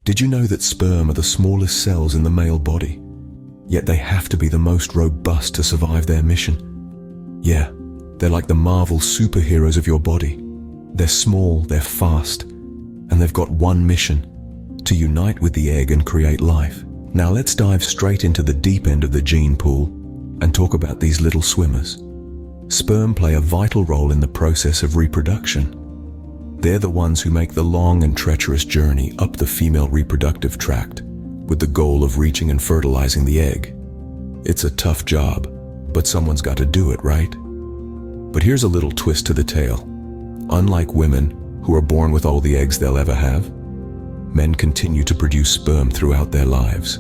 Did you know that sperm are the smallest cells in the male body? Yet they have to be the most robust to survive their mission. Yeah, they're like the Marvel superheroes of your body. They're small, they're fast, and they've got one mission: to unite with the egg and create life. Now let's dive straight into the deep end of the gene pool and talk about these little swimmers. Sperm play a vital role in the process of reproduction. They're the ones who make the long and treacherous journey up the female reproductive tract with the goal of reaching and fertilizing the egg. It's a tough job, but someone's got to do it, right? But here's a little twist to the tale. Unlike women, who are born with all the eggs they'll ever have, men continue to produce sperm throughout their lives.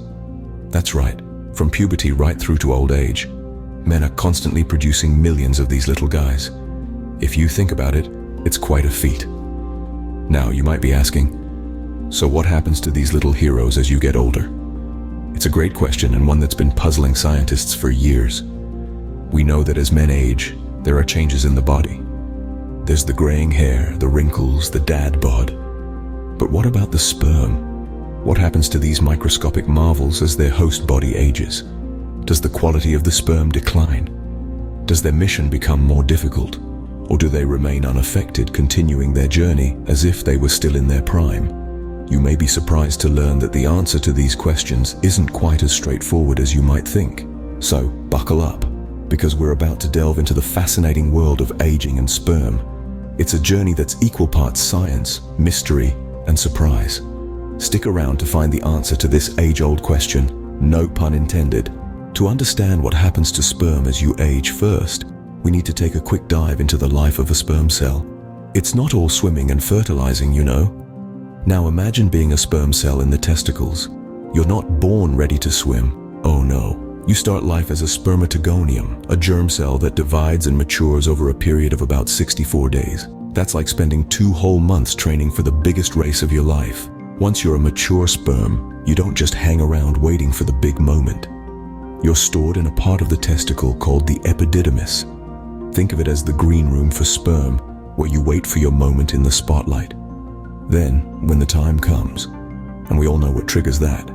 That's right, from puberty right through to old age, men are constantly producing millions of these little guys. If you think about it, it's quite a feat. Now, you might be asking, so what happens to these little heroes as you get older? It's a great question, and one that's been puzzling scientists for years. We know that as men age, there are changes in the body. There's the graying hair, the wrinkles, the dad bod. But what about the sperm? What happens to these microscopic marvels as their host body ages? Does the quality of the sperm decline? Does their mission become more difficult? Or do they remain unaffected, continuing their journey as if they were still in their prime? You may be surprised to learn that the answer to these questions isn't quite as straightforward as you might think. So, buckle up, because we're about to delve into the fascinating world of aging and sperm. It's a journey that's equal parts science, mystery, and surprise. Stick around to find the answer to this age-old question, no pun intended. To understand what happens to sperm as you age first, we need to take a quick dive into the life of a sperm cell. It's not all swimming and fertilizing, you know. Now imagine being a sperm cell in the testicles. You're not born ready to swim. Oh no. You start life as a spermatogonium, a germ cell that divides and matures over a period of about 64 days. That's like spending 2 whole months training for the biggest race of your life. Once you're a mature sperm, you don't just hang around waiting for the big moment. You're stored in a part of the testicle called the epididymis. Think of it as the green room for sperm, where you wait for your moment in the spotlight. Then, when the time comes, and we all know what triggers that,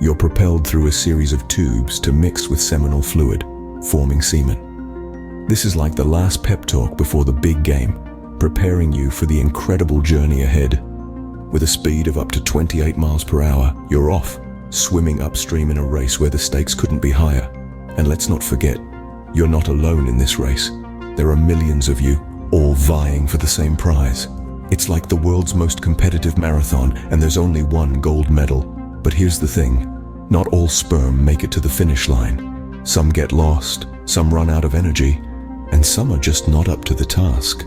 you're propelled through a series of tubes to mix with seminal fluid, forming semen. This is like the last pep talk before the big game, preparing you for the incredible journey ahead. With a speed of up to 28 miles per hour, you're off, swimming upstream in a race where the stakes couldn't be higher. And let's not forget, you're not alone in this race. There are millions of you, all vying for the same prize. It's like the world's most competitive marathon, and there's only one gold medal. But here's the thing, not all sperm make it to the finish line. Some get lost, some run out of energy, and some are just not up to the task.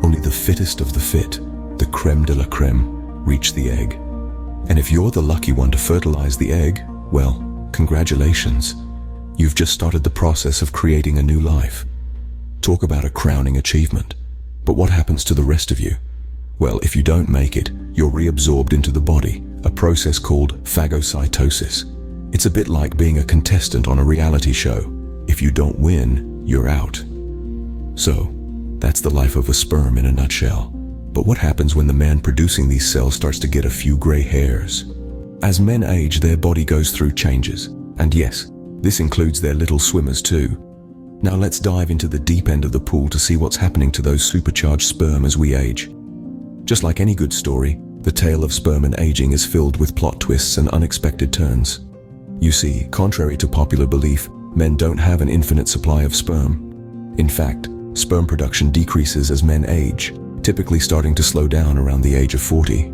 Only the fittest of the fit, the creme de la creme, reach the egg. And if you're the lucky one to fertilize the egg, well, congratulations. You've just started the process of creating a new life. Talk about a crowning achievement. But what happens to the rest of you? Well, if you don't make it, you're reabsorbed into the body, a process called phagocytosis. It's a bit like being a contestant on a reality show. If you don't win, you're out. So, that's the life of a sperm in a nutshell. But what happens when the man producing these cells starts to get a few gray hairs? As men age, their body goes through changes. And yes, this includes their little swimmers too. Now let's dive into the deep end of the pool to see what's happening to those supercharged sperm as we age. Just like any good story, the tale of sperm and aging is filled with plot twists and unexpected turns. You see, contrary to popular belief, men don't have an infinite supply of sperm. In fact, sperm production decreases as men age, typically starting to slow down around the age of 40.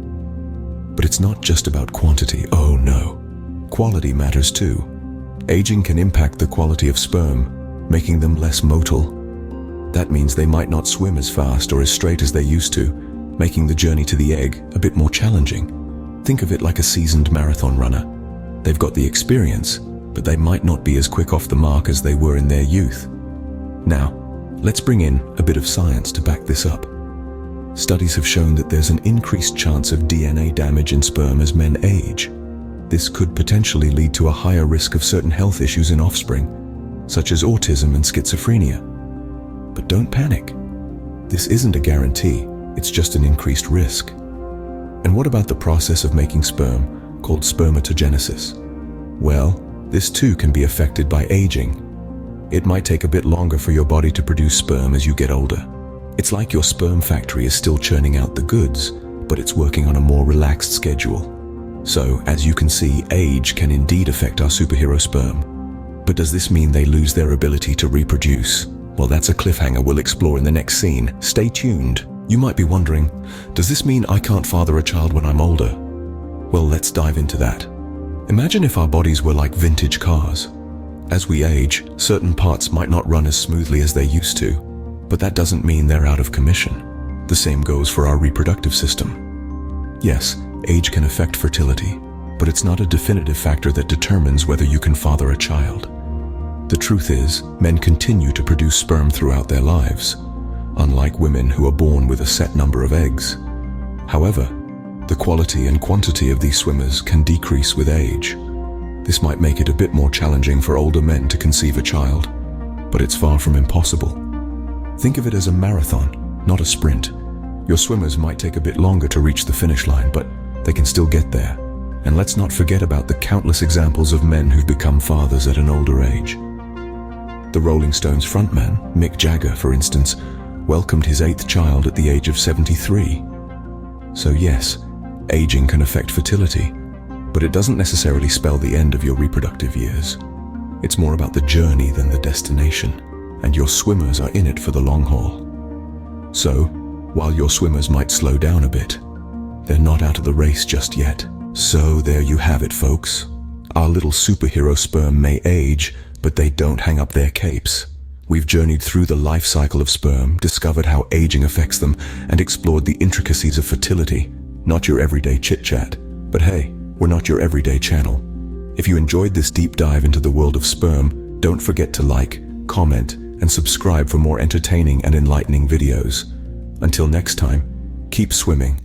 But it's not just about quantity, oh no. Quality matters too. Aging can impact the quality of sperm, making them less motile. That means they might not swim as fast or as straight as they used to, making the journey to the egg a bit more challenging. Think of it like a seasoned marathon runner. They've got the experience, but they might not be as quick off the mark as they were in their youth. Now, let's bring in a bit of science to back this up. Studies have shown that there's an increased chance of DNA damage in sperm as men age. This could potentially lead to a higher risk of certain health issues in offspring, such as autism and schizophrenia. But don't panic. This isn't a guarantee, it's just an increased risk. And what about the process of making sperm? called spermatogenesis. Well, this too can be affected by aging. It might take a bit longer for your body to produce sperm as you get older. It's like your sperm factory is still churning out the goods, but it's working on a more relaxed schedule. So, as you can see, age can indeed affect our superhero sperm. But does this mean they lose their ability to reproduce? Well, that's a cliffhanger we'll explore in the next scene. Stay tuned. You might be wondering, does this mean I can't father a child when I'm older? Well, let's dive into that. Imagine if our bodies were like vintage cars. As we age, certain parts might not run as smoothly as they used to, but that doesn't mean they're out of commission. The same goes for our reproductive system. Yes, age can affect fertility, but it's not a definitive factor that determines whether you can father a child. The truth is, men continue to produce sperm throughout their lives, unlike women who are born with a set number of eggs. However, the quality and quantity of these swimmers can decrease with age. This might make it a bit more challenging for older men to conceive a child, but it's far from impossible. Think of it as a marathon, not a sprint. Your swimmers might take a bit longer to reach the finish line, but they can still get there. And let's not forget about the countless examples of men who've become fathers at an older age. The Rolling Stones frontman, Mick Jagger, for instance, welcomed his 8th child at the age of 73. So yes, aging can affect fertility, but it doesn't necessarily spell the end of your reproductive years. It's more about the journey than the destination, and your swimmers are in it for the long haul. So, while your swimmers might slow down a bit, they're not out of the race just yet. So there you have it, folks. Our little superhero sperm may age, but they don't hang up their capes. We've journeyed through the life cycle of sperm, discovered how aging affects them, and explored the intricacies of fertility. Not your everyday chit-chat, but hey, we're not your everyday channel. If you enjoyed this deep dive into the world of sperm, don't forget to like, comment, and subscribe for more entertaining and enlightening videos. Until next time, keep swimming